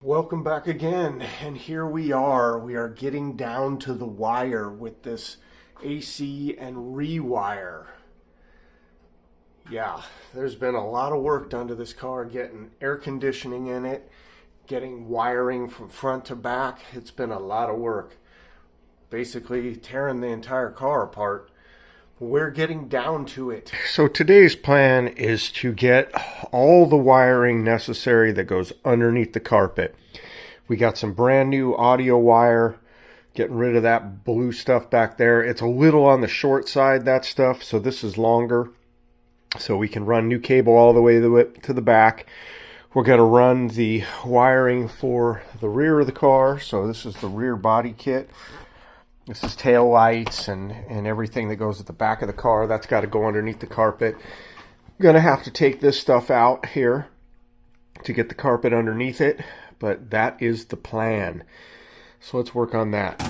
Welcome back again, and here we are. We are getting down to the wire with this AC and rewire. Yeah, there's been a lot of work done to this car, getting air conditioning in it, getting wiring from front to back. It's been a lot of work. Basically tearing the entire car apart. We're getting down to it. So today's plan is to get all the wiring necessary that goes underneath the carpet. We got some brand new audio wire, getting rid of that blue stuff back there. It's a little on the short side, that stuff, so this is longer. So we can run new cable all the way to the back. We're going to run the wiring for the rear of the car. So this is the rear body kit. This is tail lights and everything that goes at the back of the car. That's got to go underneath the carpet. I'm going to have to take this stuff out here to get the carpet underneath it, but that is the plan. So let's work on that.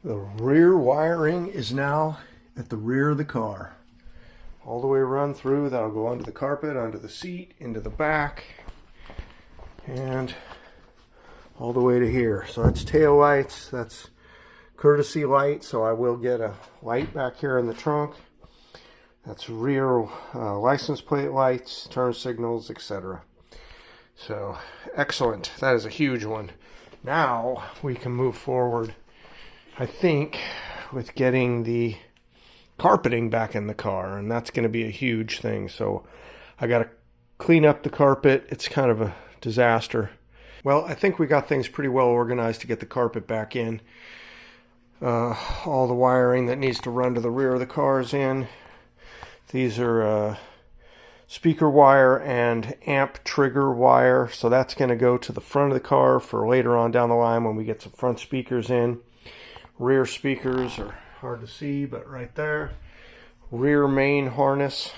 The rear wiring is now at the rear of the car. All the way run through, that'll go under the carpet, under the seat, into the back, and all the way to here. So that's tail lights, that's courtesy light, so I will get a light back here in the trunk. That's rear license plate lights, turn signals, etc. So excellent, that is a huge one. Now we can move forward, I think, with getting the carpeting back in the car, and that's going to be a huge thing. So I got to clean up the carpet. It's kind of a disaster. Well, I think we got things pretty well organized to get the carpet back in. All the wiring that needs to run to the rear of the car is in. These are speaker wire and amp trigger wire, so that's going to go to the front of the car for later on down the line when we get some front speakers in. Rear speakers are hard to see, but right there. Rear main harness.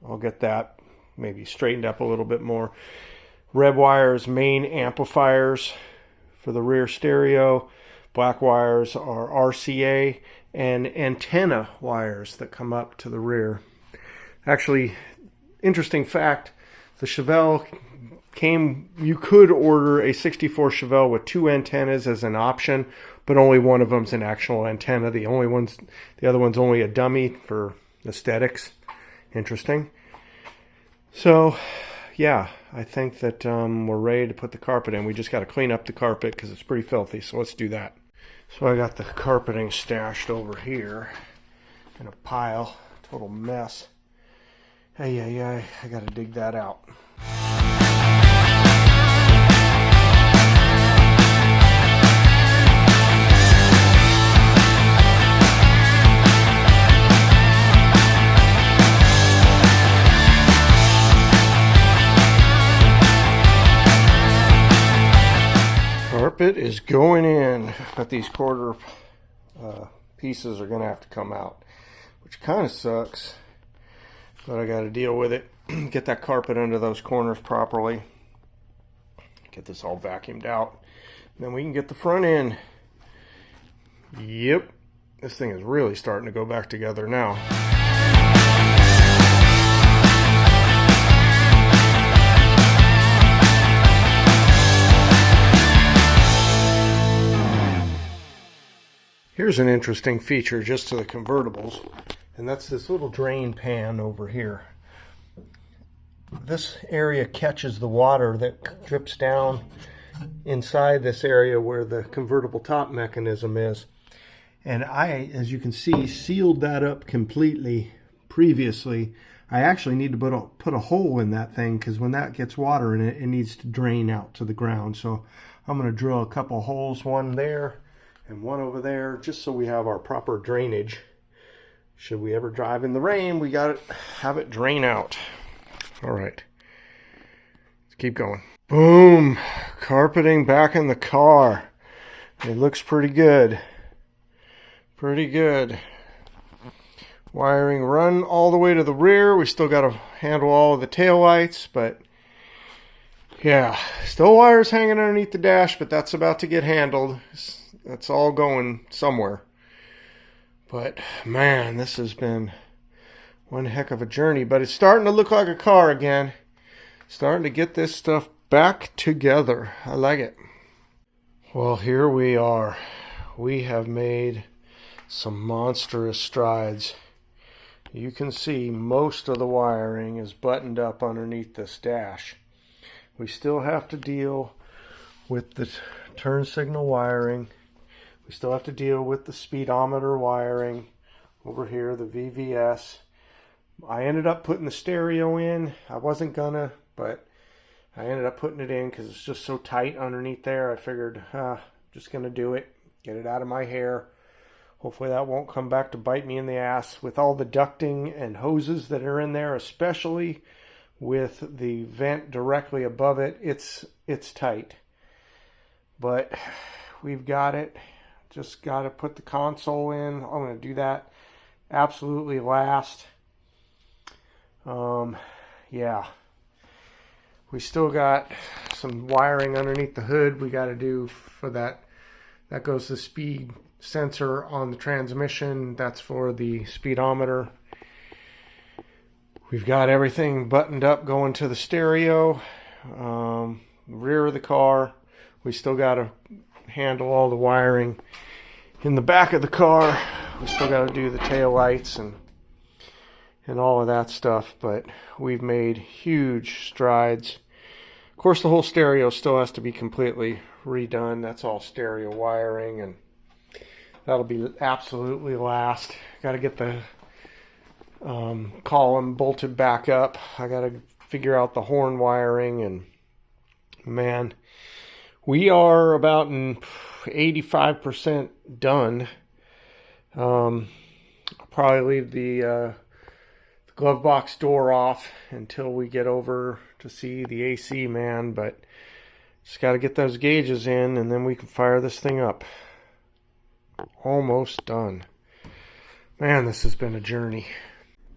I'll get that maybe straightened up a little bit more. Red wires, main amplifiers for the rear stereo. Black wires are RCA and antenna wires that come up to the rear. Actually, interesting fact, the Chevelle you could order a 64 Chevelle with two antennas as an option, but only one of them's an actual antenna. The other one's only a dummy for aesthetics. Interesting. So, yeah, I think that we're ready to put the carpet in. We just got to clean up the carpet because it's pretty filthy, so let's do that. So I got the carpeting stashed over here in a pile, total mess. I got to dig that out. carpet is going in, but these quarter pieces are going to have to come out, which kind of sucks, but I got to deal with it. Get that carpet under those corners properly. Get this all vacuumed out. And then we can get the front end. Yep, this thing is really starting to go back together now. Here's an interesting feature just to the convertibles, and that's this little drain pan over here. This area catches the water that drips down inside this area where the convertible top mechanism is. And I, as you can see, sealed that up completely previously. I actually need to put a hole in that thing because when that gets water in it, it needs to drain out to the ground. So I'm going to drill a couple holes, one there and one over there, just so we have our proper drainage. Should we ever drive in the rain, we got to have it drain out. All right, let's keep going. Boom, carpeting back in the car. It looks pretty good. Pretty good. Wiring run all the way to the rear. We still got to handle all of the tail lights, but yeah, still wires hanging underneath the dash, but that's about to get handled. That's all going somewhere. But man, this has been one heck of a journey, but it's starting to look like a car again. Starting to get this stuff back together. I like it. Well, here we are. We have made some monstrous strides. You can see most of the wiring is buttoned up underneath this dash. We still have to deal with the turn signal wiring. We still have to deal with the speedometer wiring over here, the VVS. I ended up putting the stereo in. I wasn't gonna, but I ended up putting it in because it's just so tight underneath there. I figured, just gonna do it, get it out of my hair. Hopefully that won't come back to bite me in the ass with all the ducting and hoses that are in there, especially with the vent directly above it. It's tight, but we've got it. Just got to put the console in. I'm going to do that absolutely last. Yeah. We still got some wiring underneath the hood we got to do for that. That goes to the speed sensor on the transmission. That's for the speedometer. We've got everything buttoned up going to the stereo. Rear of the car. We still got to handle all the wiring in the back of the car. We still got to do the tail lights and all of that stuff, but we've made huge strides. Of course, the whole stereo still has to be completely redone. That's all stereo wiring, and that'll be absolutely last. Got to get the column bolted back up. I got to figure out the horn wiring, and man, we are about 85% done. I'll probably leave the glove box door off until we get over to see the AC man, but just got to get those gauges in and then we can fire this thing up. Almost done. Man, this has been a journey.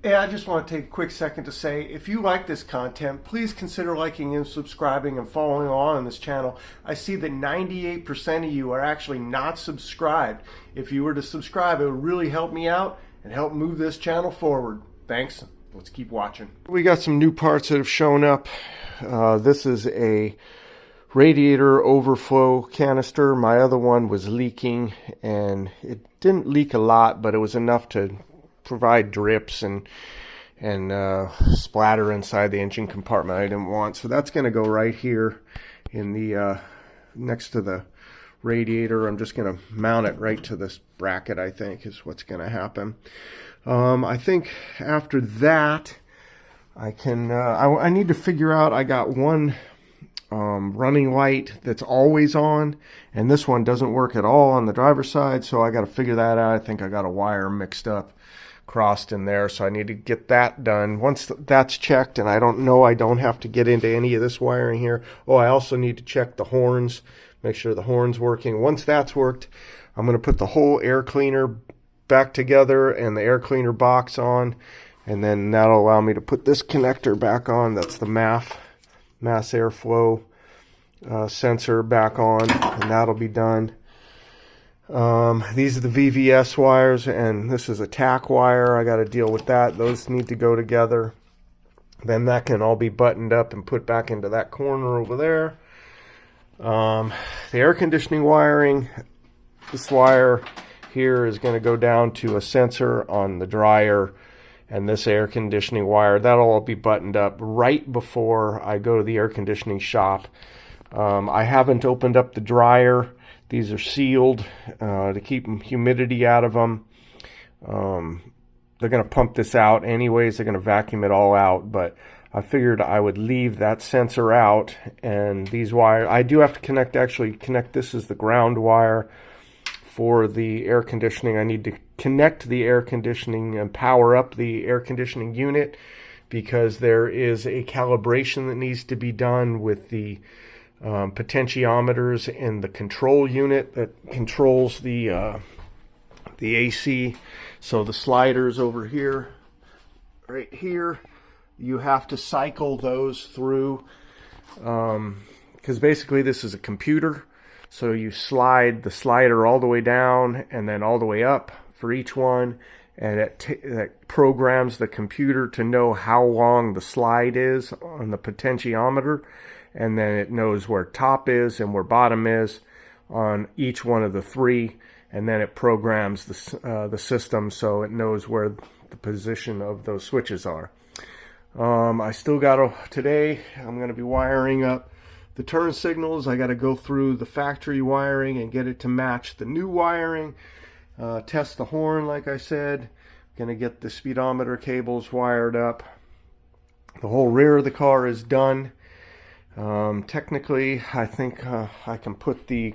Hey, I just want to take a quick second to say, if you like this content, please consider liking and subscribing and following along on this channel. I see that 98% of you are actually not subscribed. If you were to subscribe, it would really help me out and help move this channel forward. Thanks. Let's keep watching. We got some new parts that have shown up. This is a radiator overflow canister. My other one was leaking, and it didn't leak a lot, but it was enough to provide drips and splatter inside the engine compartment I didn't want. So that's going to go right here in the next to the radiator. I'm just going to mount it right to this bracket, I think, is what's going to happen. I think after that, I can, I need to figure out, I got one running light that's always on, and this one doesn't work at all on the driver's side, so I got to figure that out. I think I got a wire mixed up, crossed in there, so I need to get that done. Once that's checked, and I don't have to get into any of this wiring here. Oh, I also need to check the horns, make sure the horn's working. Once that's worked, I'm going to put the whole air cleaner back together and the air cleaner box on, and then that'll allow me to put this connector back on. That's the mass airflow sensor back on, and that'll be done. These are the VVS wires, and this is a tack wire. I got to deal with that. Those need to go together. Then that can all be buttoned up and put back into that corner over there. The air conditioning wiring, this wire here is going to go down to a sensor on the dryer, and this air conditioning wire, that'll all be buttoned up right before I go to the air conditioning shop. I haven't opened up the dryer. These are sealed to keep humidity out of them. They're going to pump this out anyways. They're going to vacuum it all out, but I figured I would leave that sensor out. And these wires, I do have to actually connect this as the ground wire for the air conditioning. I need to connect the air conditioning and power up the air conditioning unit, because there is a calibration that needs to be done with the potentiometers in the control unit that controls the AC. So the sliders over here, right here, you have to cycle those through, because basically this is a computer. So you slide the slider all the way down and then all the way up for each one, and that programs the computer to know how long the slide is on the potentiometer, and then it knows where top is and where bottom is on each one of the three, and then it programs the system so it knows where the position of those switches are. I still got today I'm going to be wiring up the turn signals. I got to go through the factory wiring and get it to match the new wiring. Test the horn, like I said. Going to get the speedometer cables wired up. The whole rear of the car is done. Technically, I think I can put the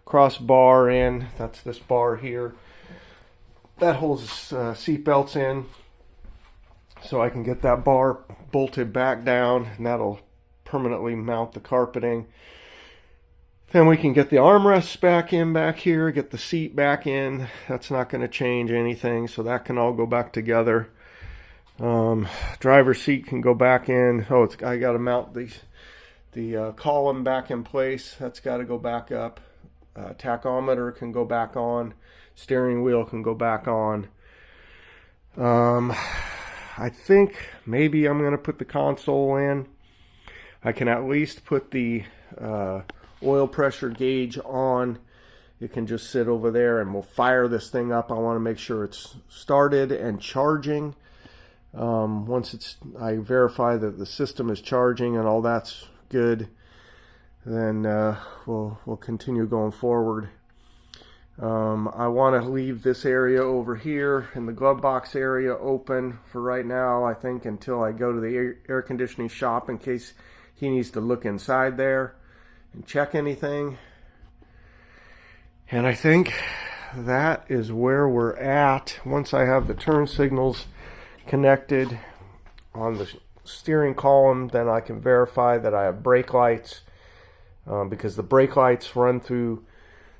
crossbar in. That's this bar here. That holds seat belts in. So I can get that bar bolted back down, and that'll permanently mount the carpeting. Then we can get the armrests back in back here, get the seat back in. That's not going to change anything, so that can all go back together. Driver's seat can go back in. Oh, I got to mount the column back in place. That's got to go back up. Tachometer can go back on. Steering wheel can go back on. I think maybe I'm going to put the console in. I can at least put the oil pressure gauge on. It can just sit over there, and we'll fire this thing up. I want to make sure it's started and charging. Once I verify that the system is charging and all that's good, then we'll continue going forward. I want to leave this area over here in the glove box area open for right now, I think, until I go to the air conditioning shop in case he needs to look inside there and check anything. And I think that is where we're at. Once I have the turn signals connected on the steering column, then I can verify that I have brake lights, because the brake lights run through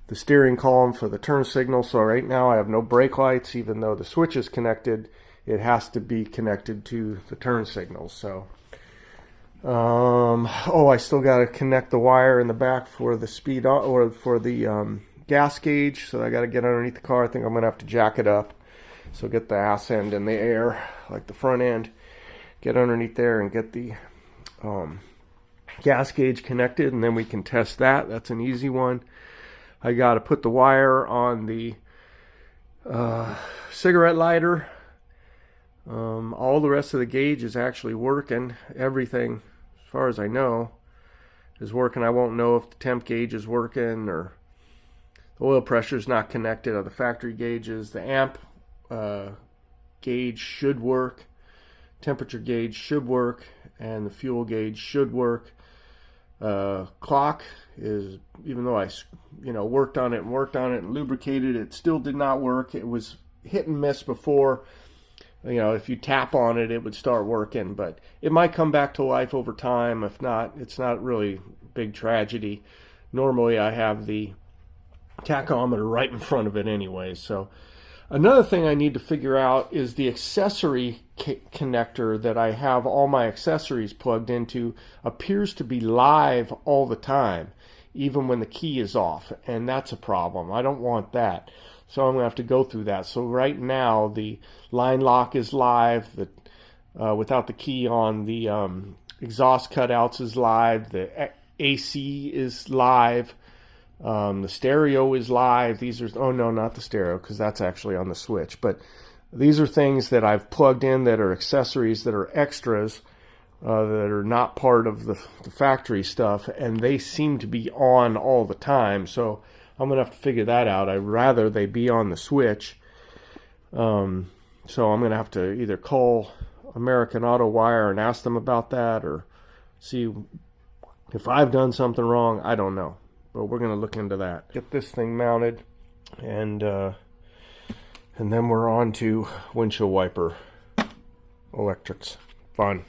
the steering column for the turn signal. So right now I have no brake lights. Even though the switch is connected, it has to be connected to the turn signals. So I still got to connect the wire in the back for the speed or for the gas gauge. So I got to get underneath the car. I think I'm gonna have to jack it up, so get the ass end in the air like the front end, get underneath there and get the gas gauge connected, and then we can test that. That's an easy one. I got to put the wire on the cigarette lighter. All the rest of the gauge is actually working. Everything, as far as I know, is working. I won't know if the temp gauge is working or the oil pressure is not connected, or the factory gauges. The amp gauge should work. Temperature gauge should work, and the fuel gauge should work. Clock is, even though I worked on it and lubricated it, still did not work. It was hit and miss before. If you tap on it, it would start working, but it might come back to life over time. If not, it's not really big tragedy. Normally I have the tachometer right in front of it anyway. So another thing I need to figure out is the accessory connector that I have all my accessories plugged into appears to be live all the time, even when the key is off, and that's a problem. I don't want that. So I'm going to have to go through that. So right now the line lock is live, without the key on, the exhaust cutouts is live, the AC is live, the stereo is live. These are, oh no, not the stereo, because that's actually on the switch. But these are things that I've plugged in that are accessories, that are extras, that are not part of the factory stuff, and they seem to be on all the time. So I'm going to have to figure that out. I'd rather they be on the switch. So I'm going to have to either call American Auto Wire and ask them about that, or see if I've done something wrong. I don't know, but we're going to look into that. Get this thing mounted, and then we're on to windshield wiper electrics. Fun.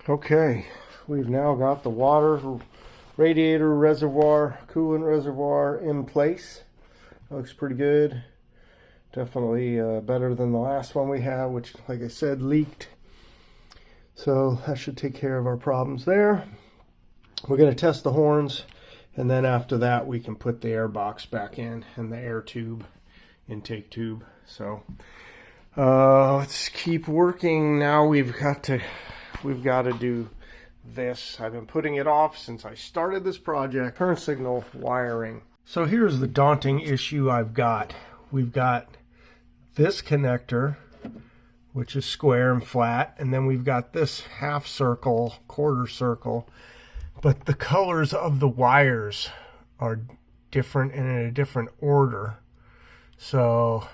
Okay, we've now got the water radiator reservoir, coolant reservoir in place. Looks pretty good. Definitely better than the last one we had, which, like I said, leaked. So that should take care of our problems there. We're going to test the horns, and then after that we can put the air box back in and the air tube, intake tube. So let's keep working. Now we've got to do this. I've been putting it off since I started this project. Turn signal wiring. So here's the daunting issue I've got. We've got this connector, which is square and flat, and then we've got this half circle, quarter circle, but the colors of the wires are different and in a different order. So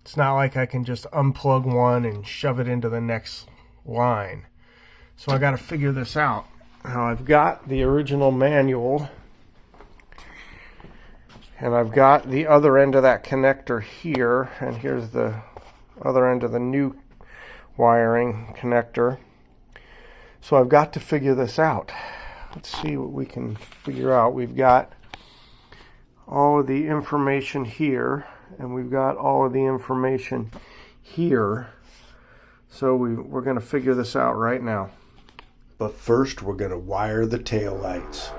it's not like I can just unplug one and shove it into the next line. So I got to figure this out. Now I've got the original manual, and I've got the other end of that connector here, and here's the other end of the new wiring connector. So I've got to figure this out. Let's see what we can figure out. We've got all of the information here, and we've got all of the information here. So we're going to figure this out right now. But first we're going to wire the tail lights.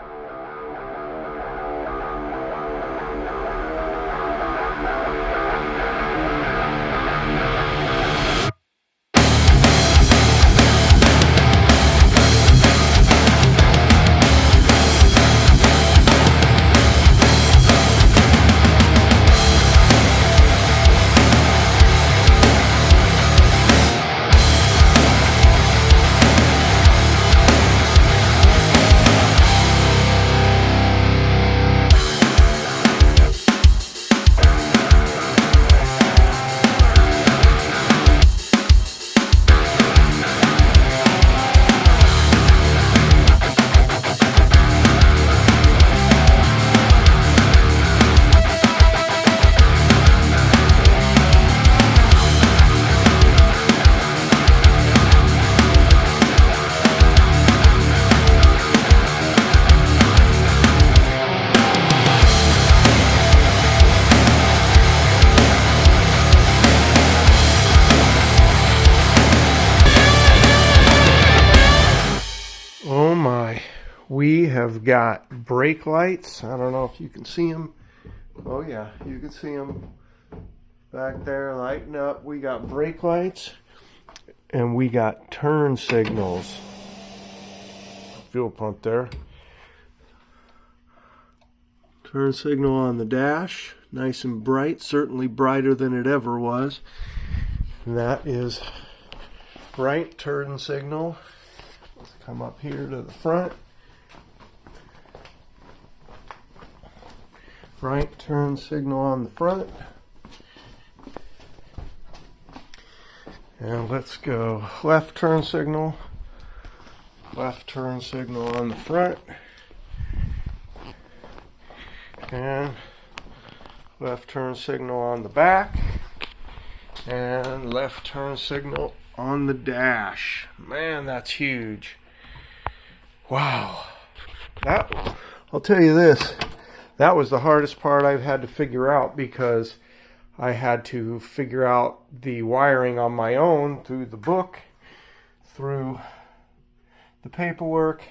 We have got brake lights. I don't know if you can see them. Oh yeah, you can see them back there lighting up. We got brake lights, and we got turn signals. Fuel pump there. Turn signal on the dash, nice and bright, certainly brighter than it ever was. And that is bright turn signal. Let's come up here to the front. Right turn signal on the front. And let's go left turn signal. Left turn signal on the front. And left turn signal on the back. And left turn signal on the dash. Man, that's huge. Wow. That I'll tell you this, that was the hardest part I've had to figure out, because I had to figure out the wiring on my own through the book, through the paperwork,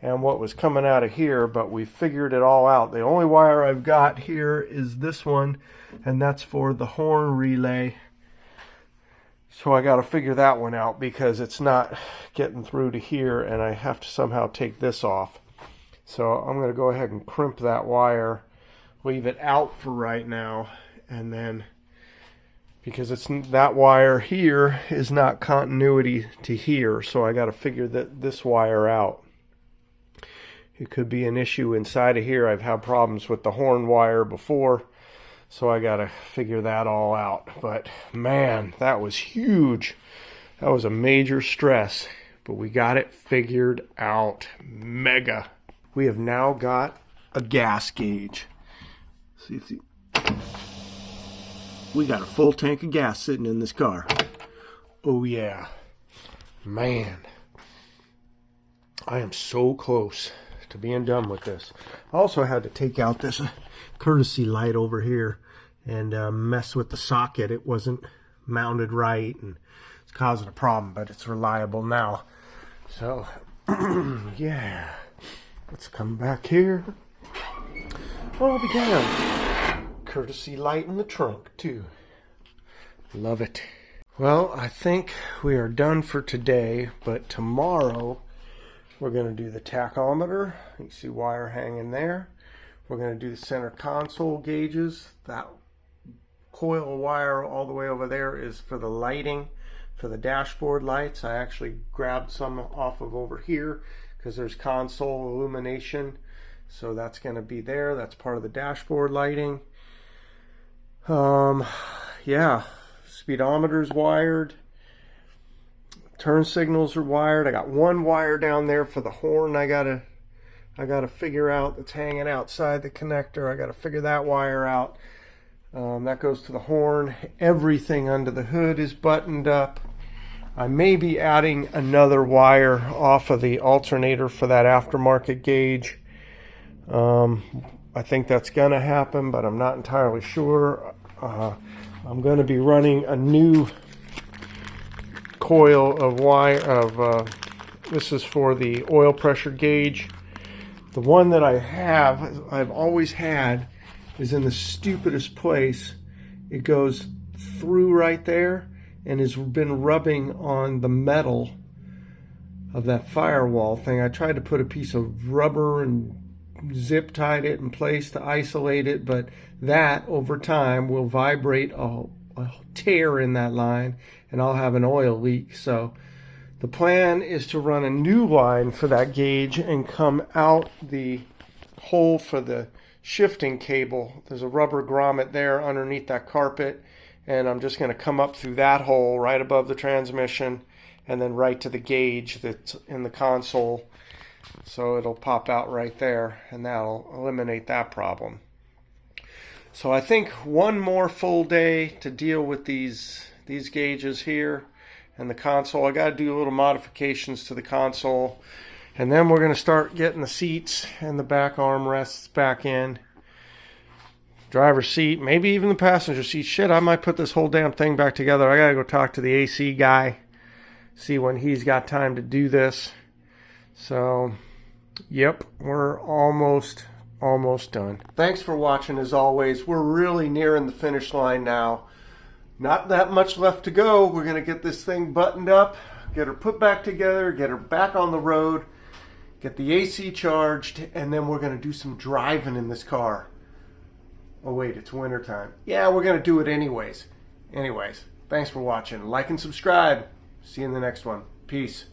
and what was coming out of here, but we figured it all out. The only wire I've got here is this one, and that's for the horn relay. So I got to figure that one out, because it's not getting through to here, and I have to somehow take this off. So I'm going to go ahead and crimp that wire, leave it out for right now, and then, because it's that wire here is not continuity to here, so I got to figure this wire out. It could be an issue inside of here. I've had problems with the horn wire before, so I got to figure that all out. But man, that was huge. That was a major stress, but we got it figured out. Mega. We have now got a gas gauge. See if we got a full tank of gas sitting in this car. Oh yeah. Man. I am so close to being done with this. I also had to take out this courtesy light over here and mess with the socket. It wasn't mounted right, and it's causing a problem, but it's reliable now. So, yeah. Let's come back here. I'll begin. Courtesy light in the trunk, too. Love it. Well, I think we are done for today, but tomorrow we're going to do the tachometer. You can see wire hanging there. We're going to do the center console gauges. That coil of wire all the way over there is for the lighting, for the dashboard lights. I actually grabbed some off of over here because there's console illumination. So that's going to be there. That's part of the dashboard lighting. Yeah, speedometer's wired. Turn signals are wired. I got one wire down there for the horn I gotta figure out, that's hanging outside the connector. I gotta figure that wire out. That goes to the horn. Everything under the hood is buttoned up. I may be adding another wire off of the alternator for that aftermarket gauge. I think that's gonna happen, but I'm not entirely sure. I'm gonna be running a new coil of wire this is for the oil pressure gauge. The one that I've always had is in the stupidest place. It goes through right there and has been rubbing on the metal of that firewall thing. I tried to put a piece of rubber and zip tied it in place to isolate it, but that over time will vibrate a tear in that line, and I'll have an oil leak. So the plan is to run a new line for that gauge and come out the hole for the shifting cable. There's a rubber grommet there underneath that carpet, and I'm just going to come up through that hole right above the transmission and then right to the gauge that's in the console. So it'll pop out right there, and that'll eliminate that problem. So I think one more full day to deal with these gauges here and the console. I got to do little modifications to the console, and then we're going to start getting the seats and the back armrests back in. Driver's seat, maybe even the passenger seat. Shit, I might put this whole damn thing back together. I got to go talk to the AC guy, see when he's got time to do this. So, yep, we're almost done. Thanks for watching as always. We're really nearing the finish line now. Not that much left to go. We're going to get this thing buttoned up, get her put back together, get her back on the road, get the AC charged, and then we're going to do some driving in this car. Oh wait, it's winter time. Yeah, we're going to do it anyways. Anyways, thanks for watching. Like and subscribe. See you in the next one. Peace.